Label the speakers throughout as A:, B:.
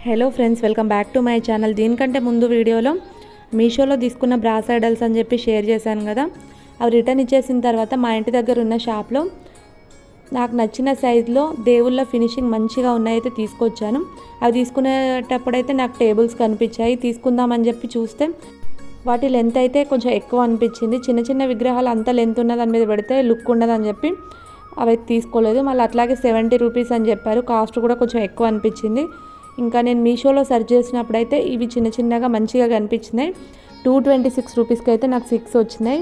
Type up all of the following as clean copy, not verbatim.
A: Hello friends, welcome back to my channel. దీనికంటే ముందు వీడియోలో మీషోలో తీసుకున్న బ్రాస్ ఐడల్స్ అని చెప్పి షేర్ చేశాను కదా. అవి రిటర్న్ ఇచ్చేసిన తర్వాత మా ఇంటి దగ్గర ఉన్న షాప్లో నాకు నచ్చిన సైజులో దేవుళ్ళ ఫినిషింగ్ మంచిగా ఉన్నాయైతే తీసుకొచ్చాను. అవి తీసుకునేటప్పుడైతే నాకు టేబుల్స్ కనిపించాయి. తీసుకుందామని చెప్పి చూస్తే వాటి లెంత్ అయితే కొంచెం ఎక్కువ అనిపించింది. చిన్న చిన్న విగ్రహాలు అంత లెంత్ ఉన్న దాని మీద పెడితే లుక్ ఉండదని చెప్పి అవి తీసుకోలేదు. మళ్ళీ అట్లాగే 70 రూపీస్ అని చెప్పారు. కాస్ట్ కూడా కొంచెం ఎక్కువ అనిపించింది. ఇంకా నేను మీషోలో సెర్చ్ చేసినప్పుడు అయితే ఇవి చిన్న చిన్నగా మంచిగా కనిపించినాయి. 226 రూపీస్కి అయితే నాకు 6 వచ్చినాయి.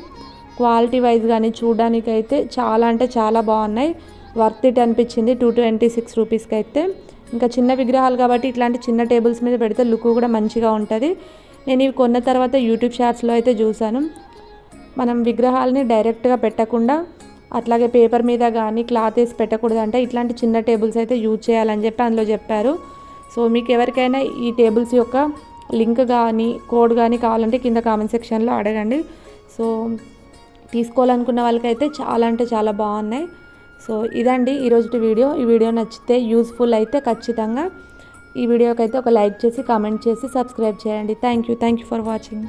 A: క్వాలిటీ వైజ్ కానీ చూడడానికి అయితే చాలా అంటే చాలా బాగున్నాయి. వర్త్ ఇట్ అనిపించింది 226 రూపీస్కి అయితే. ఇంకా చిన్న విగ్రహాలు కాబట్టి ఇట్లాంటి చిన్న టేబుల్స్ మీద పెడితే లుక్ కూడా మంచిగా ఉంటుంది. నేను ఇవి కొన్న తర్వాత యూట్యూబ్ షార్ట్స్లో అయితే చూశాను, మనం విగ్రహాలని డైరెక్ట్గా పెట్టకుండా అట్లాగే పేపర్ మీద కానీ క్లాత్ వేసి పెట్టకూడదు అంటే ఇట్లాంటి చిన్న టేబుల్స్ అయితే యూజ్ చేయాలని చెప్పి అందులో చెప్పారు. సో మీకు ఎవరికైనా ఈ టేబుల్స్ యొక్క లింక్ కానీ కోడ్ కానీ కావాలంటే కింద కామెంట్ సెక్షన్లో అడగండి. సో తీసుకోవాలనుకున్న వాళ్ళకైతే చాలా అంటే చాలా బాగున్నాయి. సో ఇదండి ఈరోజు వీడియో. ఈ వీడియో నచ్చితే యూస్ఫుల్ అయితే ఖచ్చితంగా ఈ వీడియోకి అయితే ఒక లైక్ చేసి కామెంట్ చేసి సబ్స్క్రైబ్ చేయండి. Thank you for watching.